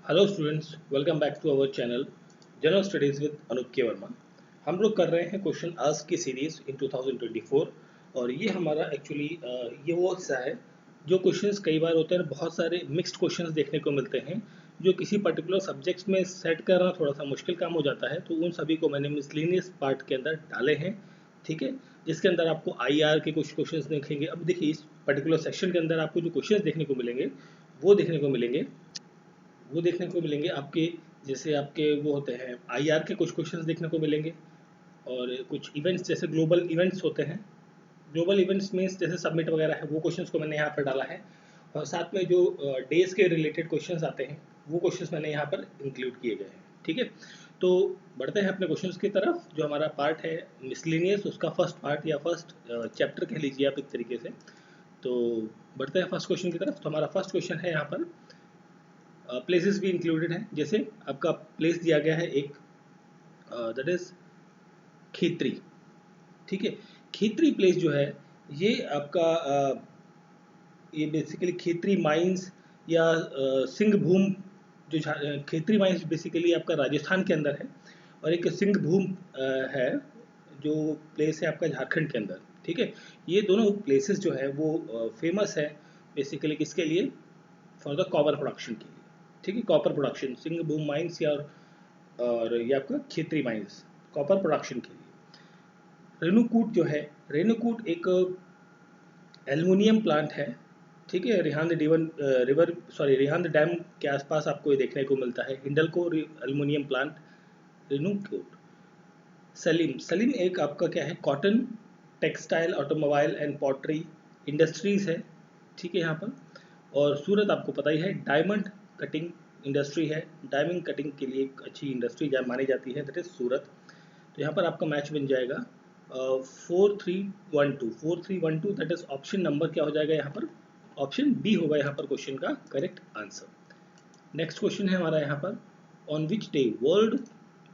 Hello students, welcome back to our channel general studies with Anoop K Verma. हम लोग कर रहे हैं क्वेश्चन आस्क की सीरीज इन 2024 और ये हमारा एक्चुअली ये वो हिस्सा है जो क्वेश्चंस कई बार होते हैं। बहुत सारे मिक्स्ड क्वेश्चंस देखने को मिलते हैं जो किसी पर्टिकुलर सब्जेक्ट्स में सेट करना थोड़ा सा मुश्किल काम हो जाता है, तो उन सभी को मैंने मिसलेनियस पार्ट के अंदर डाले हैं। ठीक है, जिसके अंदर आपको आईआर के कुछ क्वेश्चंस देखेंगे। अब देखिए, इस पर्टिकुलर सेक्शन के अंदर आपको जो क्वेश्चंस देखने को मिलेंगे वो देखने को मिलेंगे आपके, जैसे आपके वो होते हैं आईआर के कुछ क्वेश्चंस देखने को मिलेंगे और कुछ इवेंट्स जैसे ग्लोबल इवेंट्स होते हैं। ग्लोबल इवेंट्स मीन्स जैसे सबमिट वगैरह है, वो क्वेश्चंस को मैंने यहाँ पर डाला है। और साथ में जो डेज के रिलेटेड क्वेश्चंस आते हैं वो क्वेश्चंस मैंने यहाँ पर इंक्लूड किए गए हैं। ठीक है, तो बढ़ते हैं अपने क्वेश्चंस की तरफ। जो हमारा पार्ट है मिसलेनियस, उसका फर्स्ट पार्ट या फर्स्ट चैप्टर कह लीजिए आप एक तरीके से। तो बढ़ते हैं फर्स्ट क्वेश्चन की तरफ। तो हमारा फर्स्ट क्वेश्चन है यहाँ पर प्लेसेस भी इंक्लूडेड हैं। जैसे आपका प्लेस दिया गया है एक, दैट इज खेतरी। ठीक है, खेतरी प्लेस जो है ये आपका ये बेसिकली खेतरी माइंस या सिंहभूम, जो खेतरी माइंस बेसिकली आपका राजस्थान के अंदर है और एक सिंहभूम है जो प्लेस है आपका झारखंड के अंदर। ठीक है, ये दोनों प्लेसेस जो है वो फेमस है बेसिकली किसके लिए, फॉर द कॉपर प्रोडक्शन के लिए। ठीक है, कॉपर प्रोडक्शन, सिंहभूम माइंस या और ये आपका खेतरी माइंस कॉपर प्रोडक्शन के लिए। रेणुकूट जो है, रेणुकूट एक एल्युमिनियम प्लांट है। ठीक है, रिहांद रिवर रिहांद डैम के आसपास आपको ये देखने को मिलता है, हिंडलको एल्युमिनियम प्लांट, रेणुकूट। सलीम, सलीम एक आपका क्या है, cotton, textile, automobile and pottery industries है। ठीक है यहाँ पर। और सूरत आपको पता ही है, डायमंड कटिंग इंडस्ट्री है, डायमंड कटिंग के लिए एक अच्छी इंडस्ट्री मानी जाती है, दैट इज सूरत। तो यहाँ पर आपका मैच बन जाएगा 4312 दैट इज ऑप्शन नंबर क्या हो जाएगा यहाँ पर, ऑप्शन बी होगा यहाँ पर क्वेश्चन का करेक्ट आंसर। नेक्स्ट क्वेश्चन है हमारा यहाँ पर, on which day world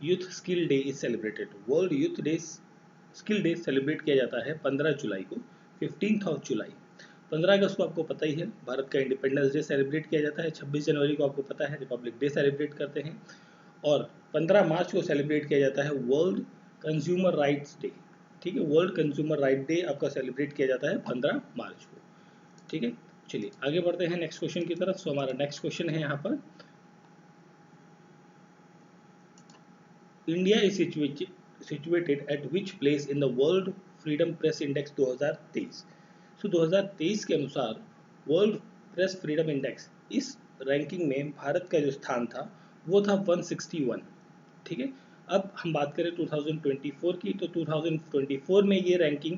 youth skill day is celebrated. World youth day skill day celebrate किया जाता है 15 जुलाई को, 15th ऑफ जुलाई। 15 अगस्त को आपको पता ही है भारत का इंडिपेंडेंस डे सेलिब्रेट किया जाता है। 26 जनवरी को आपको पता है रिपब्लिक डे सेलिब्रेट करते हैं। और 15 मार्च को सेलिब्रेट किया जाता है वर्ल्ड कंज्यूमर राइट्स डे। ठीक है, वर्ल्ड कंज्यूमर राइट डे आपका सेलिब्रेट किया जाता है 15 मार्च को। ठीक है, चलिए आगे बढ़ते हैं नेक्स्ट क्वेश्चन की तरफ। सो हमारा नेक्स्ट क्वेश्चन है यहाँ पर, India is situated at which place in the world freedom press index 2023। सो 2023 के अनुसार वर्ल्ड प्रेस फ्रीडम इंडेक्स, इस रैंकिंग में भारत का जो स्थान था वो था 161। ठीक है, अब हम बात करें 2024 की, तो 2024 में ये रैंकिंग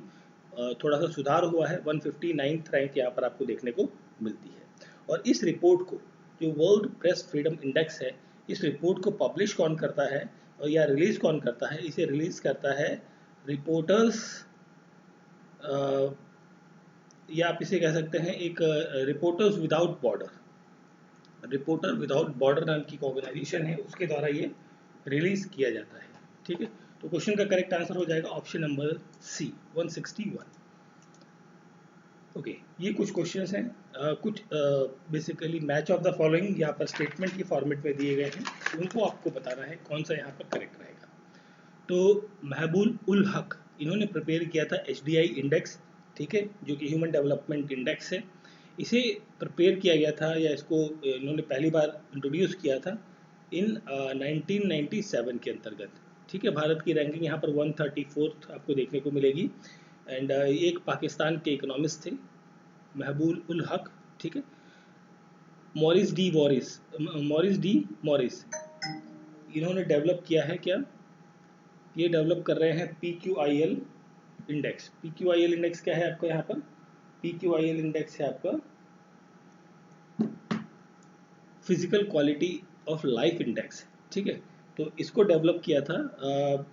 थोड़ा सा सुधार हुआ है, 159th रैंक यहाँ पर आपको देखने को मिलती है। और इस रिपोर्ट को, जो वर्ल्ड प्रेस फ्रीडम इंडेक्स है, इस रिपोर्ट को पब्लिश कौन करता है और या रिलीज कौन करता है, इसे रिलीज करता है रिपोर्टर्स, या आप इसे कह सकते हैं एक reporters without border, reporter without border नाम की ऑर्गेनाइजेशन है, उसके द्वारा ये रिलीज किया जाता है। ठीक है, तो क्वेश्चन का करेक्ट आंसर हो जाएगा ऑप्शन नंबर सी, 161। ओके, ये कुछ क्वेश्चंस हैं, कुछ basically match of the following यहाँ पर स्टेटमेंट की फॉर्मेट में दिए गए हैं, उनको आपको बताना है कौन सा यहाँ पर करेक्ट रहेगा। तो महबूल उल हक, इन्होंने प्रिपेयर किया था HDI इंडेक्स। ठीक है, जो कि ह्यूमन डेवलपमेंट इंडेक्स है। इसे प्रिपेयर किया गया था या इसको इन्होंने पहली बार इंट्रोड्यूस किया था इन 1997 के अंतर्गत। ठीक है, भारत की रैंकिंग यहाँ पर 134 आपको देखने को मिलेगी। एंड ये एक पाकिस्तान के इकोनॉमिस्ट थे, महबूल उल हक। ठीक है, मॉरिस डी मॉरिस, इन्होंने डेवलप किया है क्या, ये डेवलप कर रहे हैं PQIL इंडेक्स। PQIL इंडेक्स क्या है आपका यहाँ पर, PQIL इंडेक्स है आपका physical quality of life index. ठीक है, तो इसको डेवलप किया था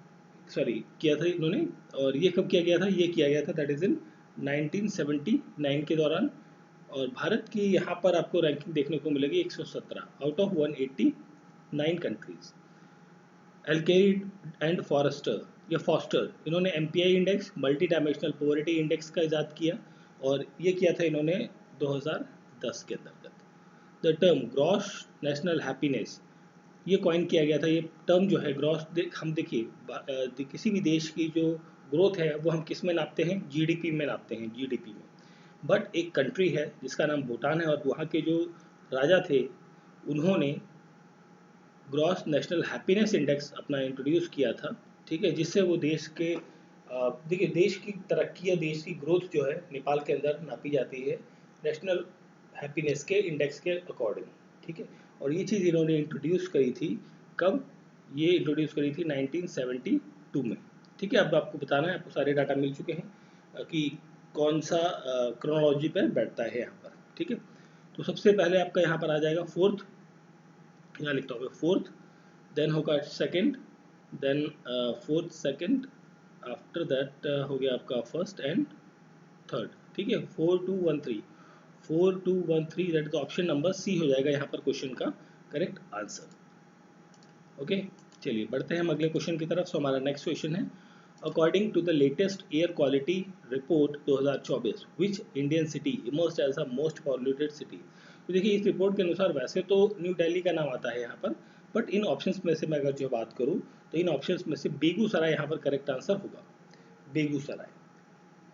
किया था इन्होंने। और ये कब किया गया था, ये किया गया था दैट इज इन 1979 के दौरान। और भारत की यहाँ पर आपको रैंकिंग देखने को मिलेगी 117 out of 189 countries. Alkire and Foster, इन्होंने MPI index, multi dimensional poverty index का इजाद किया और ये किया था इन्होंने 2010 के अंतर्गत। The term gross national happiness ये कॉइन किया गया था। ये टर्म जो है ग्रॉस, हम देखिए किसी भी देश की जो ग्रोथ है वो हम किस में नापते हैं, जीडीपी में नापते हैं, जीडीपी में। बट एक कंट्री है जिसका नाम भूटान है और वहाँ के जो राजा थे उन्होंने ग्रॉस नेशनल हैप्पीनेस इंडेक्स अपना इंट्रोड्यूस किया था, ठीक है, जिससे वो देश के देखिए देश की तरक्की या देश की ग्रोथ जो है नेपाल के अंदर नापी जाती है नेशनल हैप्पीनेस के इंडेक्स के अकॉर्डिंग, ठीक है। और ये चीज़ इन्होंने इंट्रोड्यूस करी थी कब, ये इंट्रोड्यूस करी थी 1972 में, ठीक है। अब आपको बताना है, आपको सारे डाटा मिल चुके हैं कि कौन सा क्रोनोलॉजी पर बैठता है यहाँ पर, ठीक है। तो सबसे पहले आपका यहाँ पर आ जाएगा फोर्थ, यहाँ लिखता हूँ फोर्थ, देन होगा second, then fourth second, after that हो गया आपका फर्स्ट एंड थर्ड, ठीक है। 4213, 4213 that is option number C हो जाएगा यहाँ पर क्वेश्चन का करेक्ट आंसर। ओके, चलिए बढ़ते हैं हम अगले क्वेश्चन की तरफ। सो हमारा नेक्स्ट क्वेश्चन है, according to the latest air quality report 2024 which Indian city emerged as a most polluted city. तो देखिए इस रिपोर्ट के अनुसार वैसे तो न्यू दिल्ली का नाम आता है यहाँ पर, बट इन ऑप्शंस में से मैं अगर जो बात करूँ तो इन ऑप्शंस में से बेगूसराय यहाँ पर करेक्ट आंसर होगा, बेगूसराय,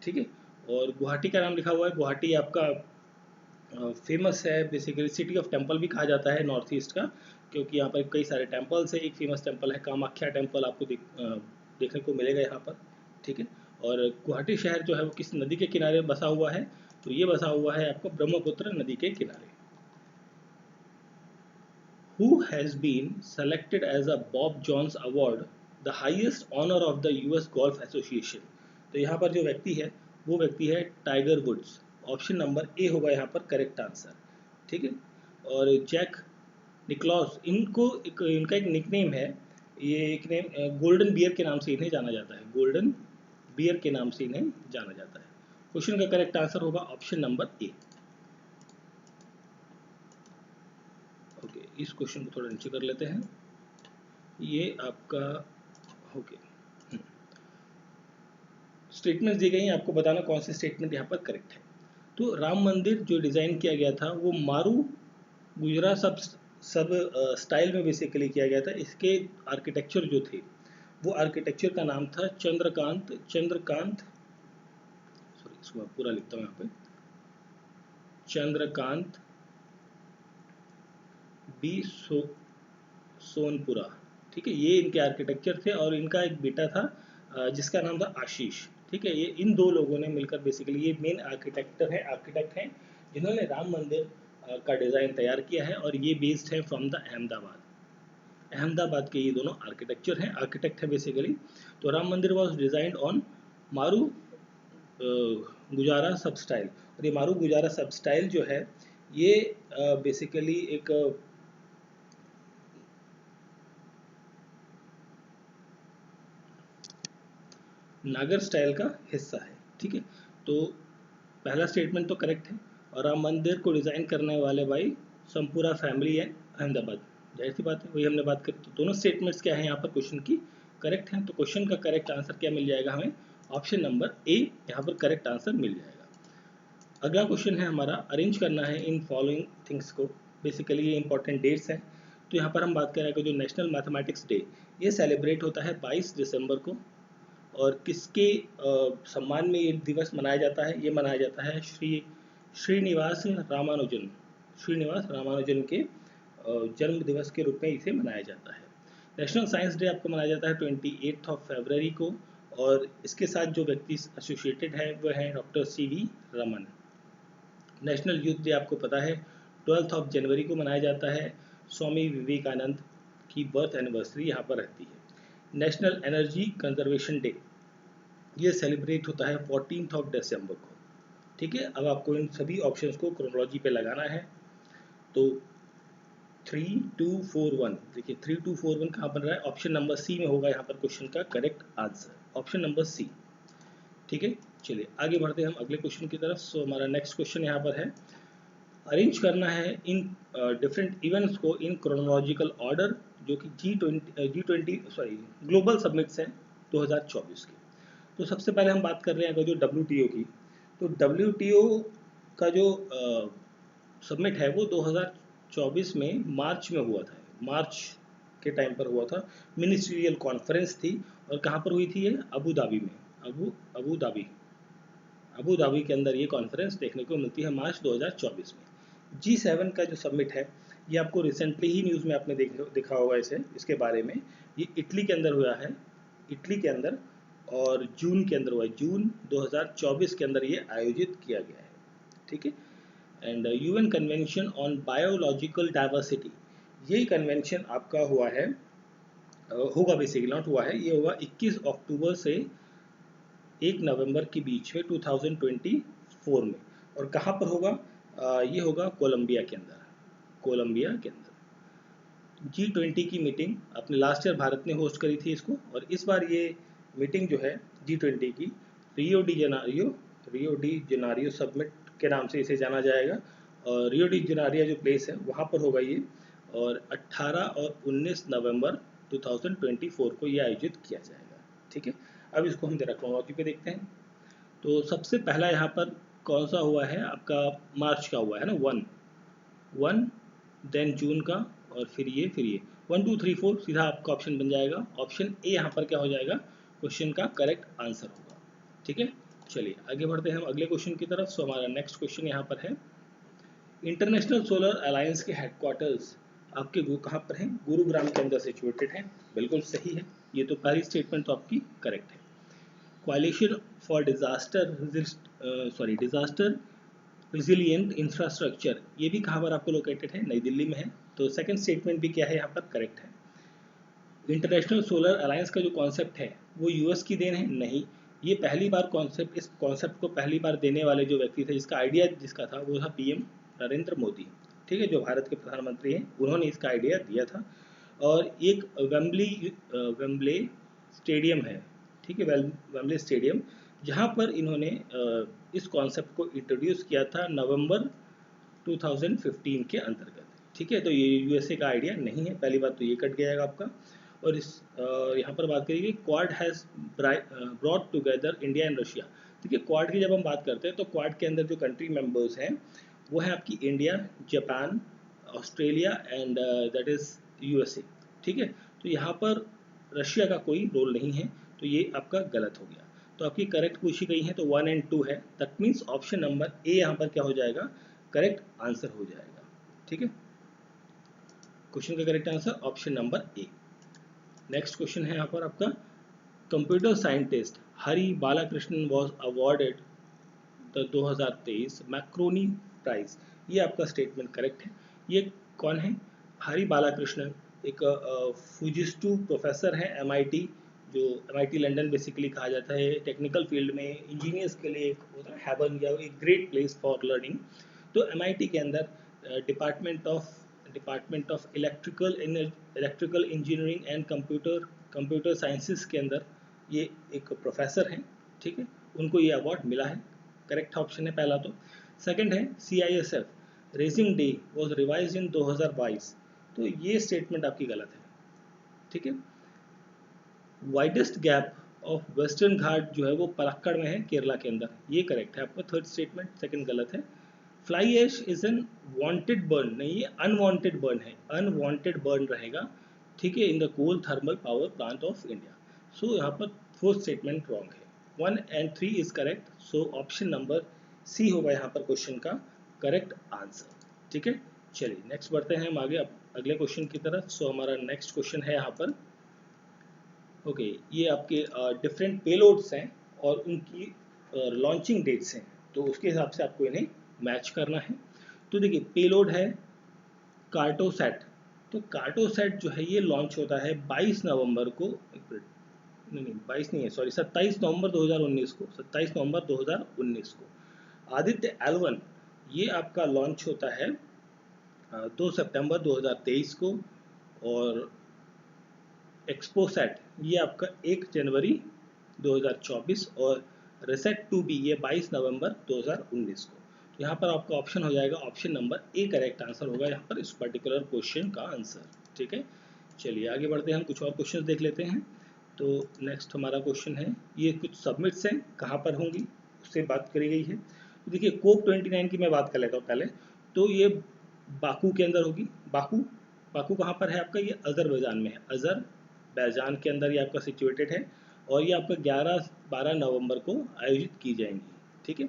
ठीक है। और गुवाहाटी का नाम लिखा हुआ है, गुवाहाटी आपका फेमस है, बेसिकली सिटी ऑफ टेम्पल भी कहा जाता है नॉर्थ ईस्ट का, क्योंकि यहाँ पर कई सारे टेम्पल्स है। एक फेमस टेम्पल है कामाख्या टेम्पल, आपको देखने को मिलेगा यहाँ पर, ठीक है। और गुवाहाटी शहर जो है वो किस नदी के किनारे बसा हुआ है, तो ये बसा हुआ है आपको ब्रह्मपुत्र नदी के किनारे। Who has been selected as a Bob Jones Award, the highest honor of the US Golf Association? तो यहाँ पर जो व्यक्ति है वो व्यक्ति है Tiger Woods, option number A होगा यहाँ पर करेक्ट आंसर, ठीक है। और जैक निकलॉस, इनका एक निकनेम है, ये एक नेम गोल्डन बियर के नाम से इन्हें जाना जाता है, गोल्डन बियर के नाम से इन्हें जाना जाता है। क्वेश्चन का करेक्ट आंसर होगा ऑप्शन नंबर ए। ओके, इस क्वेश्चन को थोड़ा नीचे कर लेते हैं, ये आपका ओके स्टेटमेंट्स दी गई हैं, आपको बताना कौन सी स्टेटमेंट यहाँ पर करेक्ट है। तो राम मंदिर जो डिज़ाइन किया गया था वो मारू गुजरा सब स्टाइल में बेसिकली किया गया था। इसके आर्किटेक्चर जो थे वो आर्किटेक्चर का नाम था चंद्रकांत सॉरी इसको मैं पूरा लिखता हूँ यहाँ पे, चंद्रकांत बी सोनपुरा, ठीक है। ये इनके आर्किटेक्चर थे और इनका एक बेटा था जिसका नाम था आशीष, ठीक है। ये इन दो लोगों ने मिलकर बेसिकली ये मेन आर्किटेक्ट हैं जिन्होंने राम मंदिर का डिज़ाइन तैयार किया है और ये बेस्ड है फ्रॉम द अहमदाबाद के ये दोनों आर्किटेक्ट हैं बेसिकली। तो राम मंदिर वॉज डिजाइंड ऑन मारू गुजारा सब स्टाइल, और ये मारू गुजारा सब स्टाइल जो है ये बेसिकली एक नागर स्टाइल का हिस्सा है, ठीक है। तो पहला स्टेटमेंट तो करेक्ट है, और राम मंदिर को डिज़ाइन करने वाले भाई संपूरा फैमिली है अहमदाबाद, जाहिर सी बात है वही हमने बात करी। तो दोनों स्टेटमेंट्स क्या है यहाँ पर क्वेश्चन की करेक्ट हैं। तो क्वेश्चन का करेक्ट आंसर क्या मिल जाएगा हमें, ऑप्शन नंबर ए यहाँ पर करेक्ट आंसर मिल जाएगा। अगला क्वेश्चन है हमारा, अरेंज करना है इन फॉलोइंग थिंग्स को, बेसिकली ये इंपॉर्टेंट डेट्स हैं। तो यहाँ पर हम बात करें कि जो नेशनल मैथमेटिक्स डे ये सेलिब्रेट होता है 22 दिसंबर को, और किसके सम्मान में ये दिवस मनाया जाता है, ये मनाया जाता है श्रीनिवास रामानुजन के जन्म दिवस के रूप में इसे मनाया जाता है। नेशनल साइंस डे आपको मनाया जाता है 28 फरवरी को, और इसके साथ जो व्यक्ति एसोसिएटेड है वो है doctor CV Raman. National youth day आपको पता है 12 जनवरी को मनाया जाता है, स्वामी विवेकानंद की बर्थ एनिवर्सरी यहाँ पर रहती है। नेशनल एनर्जी कंजर्वेशन डे ये सेलिब्रेट होता है 14 दिसंबर को, ठीक है। अब आपको इन सभी ऑप्शंस को क्रोनोलॉजी पे लगाना है। तो 3241, देखिए 3241 कहाँ बन रहा है, ऑप्शन नंबर सी में होगा यहाँ पर क्वेश्चन का correct answer, option number C, ठीक है। चलिए आगे बढ़ते हैं हम अगले क्वेश्चन की तरफ। सो हमारा नेक्स्ट क्वेश्चन यहाँ पर है, अरेंज करना है इन डिफरेंट इवेंट्स को इन क्रोनोलॉजिकल ऑर्डर जो कि G20 ग्लोबल समिट्स हैं 2024 के। तो सबसे पहले हम बात कर रहे हैं अगर जो WTO की, तो WTO का जो समिट है वो 2024 में मार्च में हुआ था, मार्च के टाइम पर हुआ था, मिनिस्ट्रियल कॉन्फ्रेंस थी। और कहाँ पर हुई थी ये? अबू धाबी में, अबू धाबी के अंदर ये कॉन्फ्रेंस देखने को मिलती है मार्च 2024 में। G7 का जो समिट है ये आपको रिसेंटली ही न्यूज़ में आपने देखा होगा इसके बारे में। ये इटली के अंदर हुआ है, इटली के अंदर, और जून के अंदर हुआ है, जून 2024 के अंदर ये आयोजित किया गया है, ठीक है। And UN convention on biological diversity, ये कन्वेंशन आपका हुआ है, होगा बेसिकली, नॉट हुआ है, ये होगा 21 अक्टूबर से 1 नवंबर के बीच में 2024 में। और कहाँ पर होगा? ये होगा कोलंबिया के अंदर, कोलंबिया के अंदर। G20 की मीटिंग अपने लास्ट ईयर भारत ने होस्ट करी थी इसको, और इस बार ये मीटिंग जो है G20 की रियो डी जेनेरियो समिट के नाम से इसे जाना जाएगा। और रियो डी जेनेरियो जो प्लेस है वहाँ पर होगा ये, और 18 और 19 नवंबर 2024 को ये आयोजित किया जाएगा, ठीक है। अब इसको हम जरा क्रोनोलॉजी पे देखते हैं। तो सबसे पहला यहाँ पर कौन सा हुआ है आपका? मार्च का हुआ है ना, वन, देन जून का, और फिर ये 1 2 3 4 सीधा आपका ऑप्शन बन जाएगा। ऑप्शन ए यहाँ पर क्या हो जाएगा? क्वेश्चन का करेक्ट आंसर होगा, ठीक है। चलिए आगे बढ़ते हैं हम अगले क्वेश्चन की तरफ। सो हमारा नेक्स्ट क्वेश्चन यहाँ पर है, इंटरनेशनल सोलर अलायंस के हेडक्वार्टर्स आपके कहाँ पर हैं? गुरुग्राम के अंदर सिचुएटेड है, बिल्कुल सही है। ये तो पहली स्टेटमेंट तो आपकी करेक्ट है। कोalition फॉर डिजास्टर रिजिलियंट इंफ्रास्ट्रक्चर, ये भी कहाँ पर आपको लोकेटेड है? नई दिल्ली में है। तो सेकंड स्टेटमेंट भी क्या है यहाँ पर? करेक्ट है। इंटरनेशनल सोलर अलायंस का जो कॉन्सेप्ट है वो यूएस की देन है? नहीं, ये पहली बार इस कॉन्सेप्ट को पहली बार देने वाले जो व्यक्ति थे, जिसका आइडिया जिसका था, वो था PM नरेंद्र मोदी, ठीक है, जो भारत के प्रधानमंत्री हैं, उन्होंने इसका आइडिया दिया था। और एक वेम्बले स्टेडियम है, ठीक है, वेम्बले स्टेडियम, जहाँ पर इन्होंने इस कॉन्सेप्ट को इंट्रोड्यूस किया था नवंबर 2015 के अंतर्गत, ठीक है। तो ये यूएसए का आइडिया नहीं है, पहली बात तो ये कट गया आपका। और इस यहाँ पर बात करेंगे, quad has brought together India and Russia. देखिए क्वाड की जब हम बात करते हैं तो क्वाड के अंदर जो कंट्री मेंबर्स हैं वो है आपकी India, Japan, Australia and that is USA, ठीक है। तो यहाँ पर रशिया का कोई रोल नहीं है, तो ये आपका गलत हो गया। तो आपकी करेक्ट पूछी गई है तो 1 और 2 है, दैट मीन्स ऑप्शन नंबर ए यहाँ पर क्या हो जाएगा? करेक्ट आंसर हो जाएगा, ठीक है। क्वेश्चन का correct answer option number A. Next question है यहाँ पर आपका, computer scientist Hari Balakrishnan was awarded the 2023 Marconi prize, ये आपका स्टेटमेंट करेक्ट है। ये कौन है? हरि बालाकृष्णन एक फुजिस्टू प्रोफेसर है MIT, जो MIT लंदन बेसिकली कहा जाता है टेक्निकल फील्ड में इंजीनियर्स के लिए एक होता है हेवन या एक ग्रेट प्लेस फॉर लर्निंग। तो MIT के अंदर department of electrical engineering and computer sciences के अंदर ये एक प्रोफेसर हैं, ठीक है, उनको ये अवार्ड मिला है। करेक्ट ऑप्शन है पहला। तो सेकंड है CISF racing day was revise in 2022, तो ये स्टेटमेंट आपकी गलत है, ठीक है। वाइडेस्ट गैप ऑफ वेस्टर्न घाट जो है वो पलक्कड़ में है, केरला के अंदर, ये करेक्ट है आपका थर्ड स्टेटमेंट, सेकंड गलत है। Fly ash is an wanted burn, नहीं ये अनवांटेड बर्न है, अनवांटेड बर्न रहेगा, ठीक है, in the coal thermal power plant of India. So यहाँ पर फोर्थ स्टेटमेंट रॉन्ग है। 1 और 3 is correct, so option number C होगा यहाँ पर क्वेश्चन का करेक्ट आंसर, ठीक है। चलिए नेक्स्ट बढ़ते हैं हम आगे अगले क्वेश्चन की तरफ। सो हमारा नेक्स्ट क्वेश्चन है यहाँ पर, ओके, ये आपके डिफरेंट पेलोड्स हैं और उनकी लॉन्चिंग डेट्स हैं, तो उसके हिसाब से आपको इन्हें मैच करना है। तो देखिए पेलोड है कार्टोसैट, तो कार्टोसैट जो है ये लॉन्च होता है 22 नवंबर को, नहीं 22 नहीं है, सॉरी 27 नवंबर 2019 को, 27 नवंबर 2019 को। आदित्य L1 ये आपका लॉन्च होता है 2 सितंबर 2023 को, और एक्सपोसैट ये आपका 1 जनवरी 2024, और रिसेट 2B ये 22 नवंबर 2019 को। तो यहाँ पर आपका ऑप्शन हो जाएगा option number A correct answer होगा यहाँ पर इस पर्टिकुलर क्वेश्चन का आंसर, ठीक है। चलिए आगे बढ़ते हैं, हम कुछ और क्वेश्चन देख लेते हैं। तो नेक्स्ट हमारा क्वेश्चन है, ये कुछ सबमिट्स हैं कहाँ पर होंगी उससे बात करी गई है। तो देखिए COP29 की मैं बात कर लेता हूँ पहले। तो ये बाकू के अंदर होगी। बाकू बाकू कहाँ पर है आपका? ये अजरबैजान में है, अजरबैजान के अंदर ये आपका सिचुएटेड है, और ये आपका 11-12 नवंबर को आयोजित की जाएंगी, ठीक है।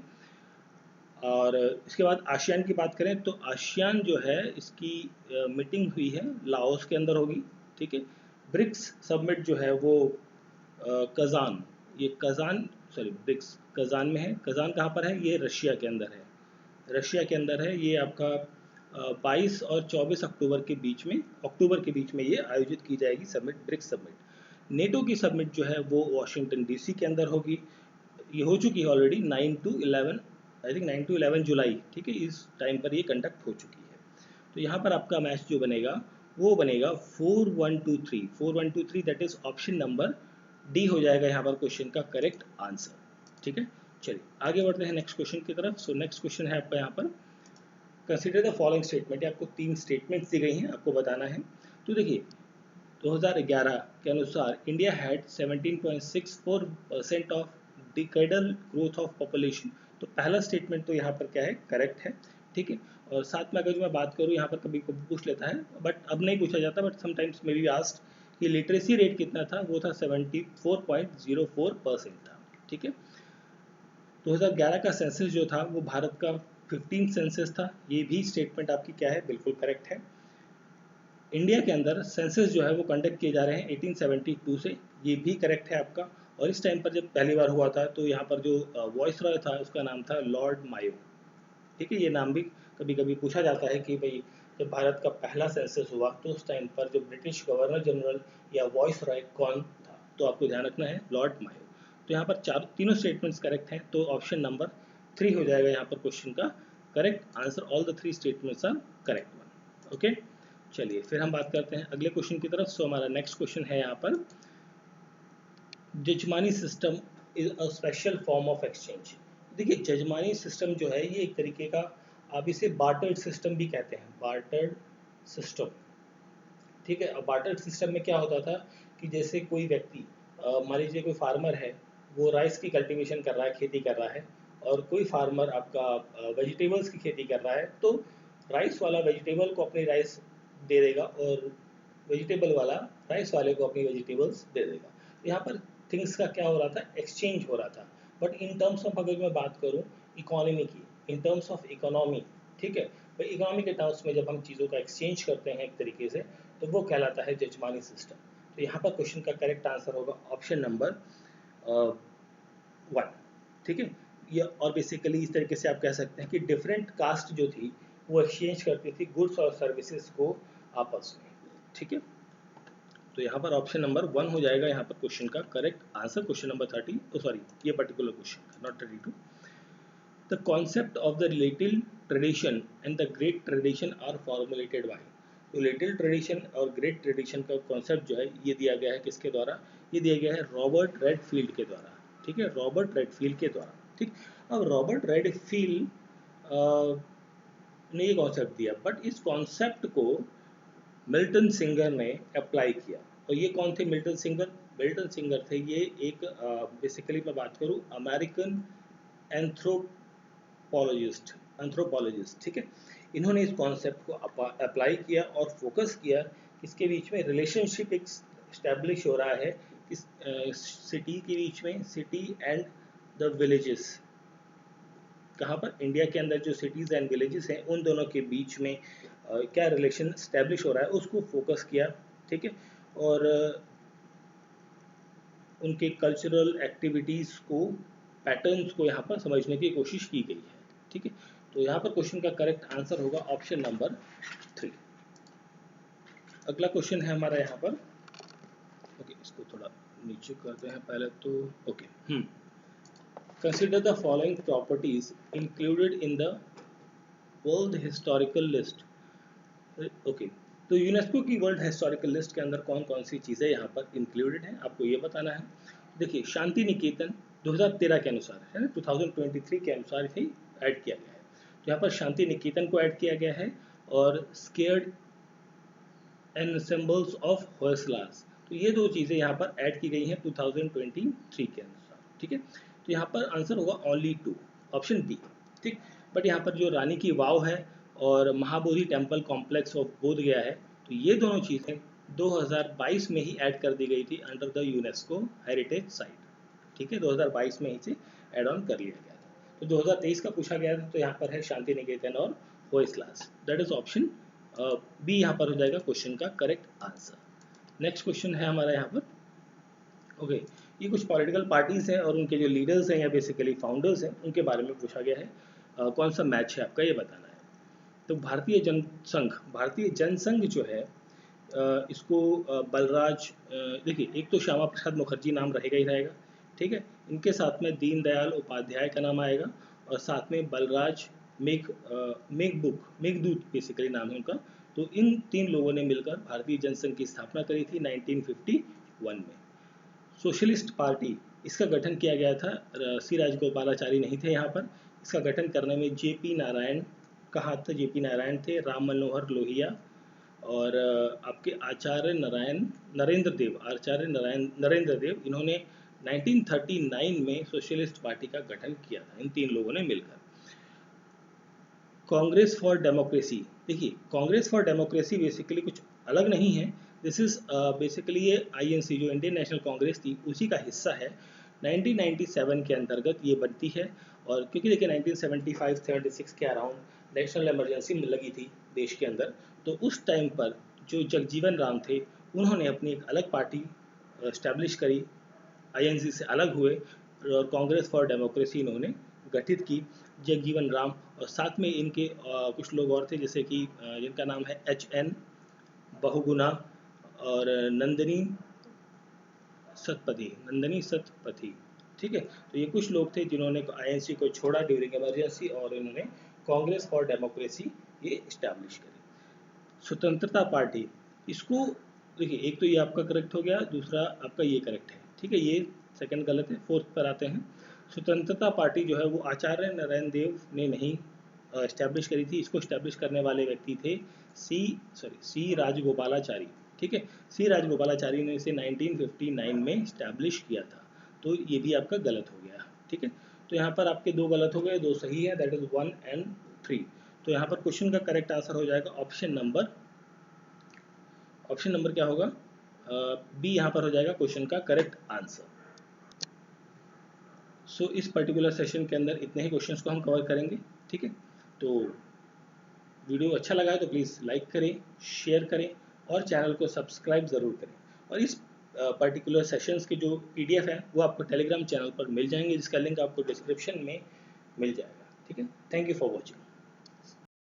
और इसके बाद आसियान की बात करें तो आसियान जो है इसकी मीटिंग हुई है लाओस के अंदर होगी, ठीक है। ब्रिक्स समिट जो है वो कजान, ये कजान, सॉरी ब्रिक्स कजान में है। कजान कहाँ पर है? ये रशिया के अंदर है, रशिया के अंदर है। ये आपका 22 और 24 अक्टूबर के बीच में ये आयोजित की जाएगी समिट, ब्रिक्स समिट। नेटो की समिट जो है वो वाशिंगटन डीसी के अंदर होगी, ये हो चुकी है already 9 to 11, I think 9 to 11 जुलाई, ठीक है, इस टाइम पर ये कंडक्ट हो चुकी है। तो यहाँ पर आपका मैच जो बनेगा वो बनेगा 4123, 4123, that is option number D हो जाएगा यहाँ पर क्वेश्चन का करेक्ट आंसर, ठीक है। चलिए आगे बढ़ते हैं नेक्स्ट क्वेश्चन की तरफ। सो नेक्स्ट क्वेश्चन है आपका यहाँ पर, कंसिडर द फॉलोइंग स्टेटमेंट, आपको 3 स्टेटमेंट्स दी गई हैं, आपको बताना है। तो देखिए 2011 के अनुसार India had 17.64% of decadal growth of population. तो पहला स्टेटमेंट तो यहाँ पर क्या है? करेक्ट है, ठीक है। और साथ में अगर मैं बात करूँ यहाँ पर कभी कभी पूछ लेता है, बट अब नहीं पूछा जाता, but sometimes may be asked कि लिटरेसी रेट कितना था? वो था 74.04% था, ठीक है। 2011 का सेंसस जो था वो भारत का 15 सेंसस था, ये भी स्टेटमेंट आपकी क्या है? बिल्कुल करेक्ट है। इंडिया के अंदर सेंसस जो है वो कंडक्ट किए जा रहे हैं 1872 से, ये भी करेक्ट है आपका। और इस टाइम पर जब पहली बार हुआ था तो यहाँ पर जो वॉइस रॉय था उसका नाम था लॉर्ड मायो, ठीक है। ये नाम भी कभी कभी पूछा जाता है कि भाई जब भारत का पहला सेंसस हुआ तो उस टाइम पर जो ब्रिटिश गवर्नर जनरल या वॉइस रॉय कौन था? तो आपको ध्यान रखना है लॉर्ड मायो। तो यहाँ पर तीनों स्टेटमेंट्स करेक्ट हैं, तो ऑप्शन नंबर 3 हो जाएगा यहाँ पर क्वेश्चन का correct answer. All the 3 statements are correct one, okay. चलिए फिर हम बात करते हैं अगले क्वेश्चन की तरफ। सो हमारा नेक्स्ट क्वेश्चन है यहाँ पर, jajmani system is a special form of exchange. देखिए जजमानी सिस्टम जो है ये एक तरीके का, आप इसे बार्टर्ड सिस्टम भी कहते हैं, बार्टर्ड सिस्टम, ठीक है। अब बार्टर्ड सिस्टम में क्या होता था कि जैसे कोई व्यक्ति, मान लीजिए कोई फार्मर है, वो राइस की कल्टीवेशन कर रहा है, खेती कर रहा है, और कोई फार्मर आपका वेजिटेबल्स की खेती कर रहा है, तो राइस वाला वेजिटेबल को अपनी राइस दे देगा और वेजिटेबल वाला राइस वाले को अपनी वेजिटेबल्स दे देगा। यहाँ पर थिंग्स का क्या हो रहा था? एक्सचेंज हो रहा था। बट इन टर्म्स ऑफ अगर मैं बात करूँ इकोनॉमी की, इन टर्म्स ऑफ इकोनॉमी, ठीक है भाई, इकोनॉमी के टर्म्स में जब हम चीज़ों का एक्सचेंज करते हैं एक तरीके से, तो वो कहलाता है जजमानी सिस्टम। तो यहाँ पर क्वेश्चन का करेक्ट आंसर होगा ऑप्शन नंबर 1, ठीक है। ये और बेसिकली इस तरीके से आप कह सकते हैं कि डिफरेंट कास्ट जो थी वो एक्सचेंज करती थी गुड्स और सर्विसेज को आपस में, ठीक है। तो यहाँ पर ऑप्शन नंबर 1 हो जाएगा यहाँ पर क्वेश्चन का correct answer, question number 30, sorry ये particular question not 32। The concept of the little tradition and the great tradition are formulated by. तो लिटिल ट्रेडिशन और ग्रेट ट्रेडिशन का कॉन्सेप्ट जो है ये दिया गया है किसके द्वारा? ये दिया गया है रॉबर्ट रेडफील्ड के द्वारा, ठीक है, रॉबर्ट रेडफील्ड के द्वारा, ठीक। अब रॉबर्ट रेडफील्ड ने ये कॉन्सेप्ट दिया, बट इस कॉन्सेप्ट को मिल्टन सिंगर ने अप्लाई किया। और ये कौन थे मिल्टन सिंगर? मिल्टन सिंगर थे ये एक बेसिकली मैं बात करूँ अमेरिकन एंथ्रोपोलॉजिस्ट, ठीक है। इन्होंने इस कॉन्सेप्ट को अप्लाई किया और फोकस किया, इसके बीच में रिलेशनशिप एक इस्टेब्लिश हो रहा है इस सिटी के बीच में, सिटी एंड द विलेजेस। कहाँ पर? इंडिया के अंदर जो सिटीज़ एंड विलेजेस हैं उन दोनों के बीच में क्या रिलेशन इस्टेब्लिश हो रहा है उसको फोकस किया, ठीक है। और उनके कल्चरल एक्टिविटीज़ को, पैटर्न्स को यहाँ पर समझने की कोशिश की गई है, ठीक है। तो यहाँ पर क्वेश्चन का करेक्ट आंसर होगा ऑप्शन नंबर 3। अगला क्वेश्चन है हमारा यहाँ पर, ओके इसको थोड़ा नीचे करते हैं पहले तो, okay. Consider the following properties included in the world historical list. Okay, तो यूनेस्को की वर्ल्ड हिस्टोरिकल लिस्ट के अंदर कौन कौन सी चीज़ें यहाँ पर इंक्लूडेड हैं आपको ये बताना है। देखिए शांति निकेतन 2013 के अनुसार है ना, 2023 के अनुसार इसे ऐड किया गया है। तो यहाँ पर शांति निकेतन को ऐड किया गया है, और स्केयर्ड एनसेम्बल्स ऑफ होयसलास, तो ये दो चीज़ें यहाँ पर ऐड की गई हैं 2023 के अनुसार, ठीक है। तो यहाँ पर आंसर होगा ओनली 2, ऑप्शन बी, ठीक। बट यहाँ पर जो रानी की वाव है और महाबोधि टेम्पल कॉम्प्लेक्स ऑफ बोध गया है। तो ये दोनों चीज़ें 2022 में ही ऐड कर दी गई थी under the UNESCO heritage site. ठीक है, 2022 में ही से ऐड ऑन कर लिया गया था। तो 2023 का पूछा गया था, तो यहाँ पर है शांति निकेतन और Hoysalas. That is option B यहाँ पर हो जाएगा क्वेश्चन का करेक्ट आंसर। नेक्स्ट क्वेश्चन है हमारा यहाँ पर, ओके ये कुछ पॉलिटिकल पार्टीज हैं और उनके जो लीडर्स हैं या बेसिकली फाउंडर्स हैं उनके बारे में पूछा गया है। कौन सा मैच है आपका ये बताना है। तो भारतीय जनसंघ जो है इसको बलराज, देखिए एक तो श्यामा प्रसाद मुखर्जी नाम रहेगा ही रहेगा, ठीक है। इनके साथ में दीनदयाल उपाध्याय का नाम आएगा और साथ में बलराज मेघदूत बेसिकली नाम है उनका। तो इन तीन लोगों ने मिलकर भारतीय जनसंघ की स्थापना करी थी 1951 में। सोशलिस्ट पार्टी इसका गठन किया गया था, सी राजगोपालाचारी नहीं थे यहाँ पर। इसका गठन करने में जेपी नारायण का हाथ था, जेपी नारायण थे, राम मनोहर लोहिया और आपके आचार्य नरेंद्र देव, इन्होंने 1939 में सोशलिस्ट पार्टी का गठन किया था, इन तीन लोगों ने मिलकर। कांग्रेस फॉर डेमोक्रेसी, देखिए कांग्रेस फॉर डेमोक्रेसी बेसिकली कुछ अलग नहीं है। दिस इज बेसिकली ये आईएनसी जो इंडियन नेशनल कांग्रेस थी उसी का हिस्सा है। 1997 के अंतर्गत ये बनती है। और क्योंकि देखिए 1975-76 के अराउंड नेशनल इमरजेंसी लगी थी देश के अंदर, तो उस टाइम पर जो जगजीवन राम थे उन्होंने अपनी एक अलग पार्टी इस्टेब्लिश करी, आईएनसी से अलग हुए और कांग्रेस फॉर डेमोक्रेसी इन्होंने गठित की। जगजीवन राम और साथ में इनके कुछ लोग और थे, जैसे कि जिनका नाम है HN बहुगुणा और नंदिनी सतपथी, ठीक है। तो ये कुछ लोग थे जिन्होंने आईएनसी को छोड़ा ड्यूरिंग इमरजेंसी और इन्होंने कांग्रेस फॉर डेमोक्रेसी ये इस्टेब्लिश करी। स्वतंत्रता पार्टी, इसको देखिए एक तो ये आपका करेक्ट हो गया, दूसरा आपका ये करेक्ट है, ठीक है, ये सेकंड गलत है। फोर्थ पर आते हैं। स्वतंत्रता पार्टी जो है वो आचार्य नारायण देव ने नहीं इस्टेब्लिश करी थी, इसको इस्टेब्लिश करने वाले व्यक्ति थे सी राजगोपालाचारी, ठीक है। सी राजगोपालाचारी ने इसे 1959 में इस्टेब्लिश किया था। तो ये भी आपका गलत हो गया, ठीक है। तो यहाँ पर आपके दो गलत हो गए, दो सही है, दैट इज 1 और 3। तो यहाँ पर क्वेश्चन का करेक्ट आंसर हो जाएगा ऑप्शन नंबर क्या होगा, बी यहाँ पर हो जाएगा क्वेश्चन का करेक्ट आंसर। सो इस पर्टिकुलर सेशन के अंदर इतने ही क्वेश्चंस को हम कवर करेंगे, ठीक है। तो वीडियो अच्छा लगा है तो प्लीज़ लाइक करें, शेयर करें और चैनल को सब्सक्राइब ज़रूर करें। और इस पर्टिकुलर सेशंस के जो PDF है वो आपको टेलीग्राम चैनल पर मिल जाएंगे, जिसका लिंक आपको डिस्क्रिप्शन में मिल जाएगा, ठीक है। Thank you for watching.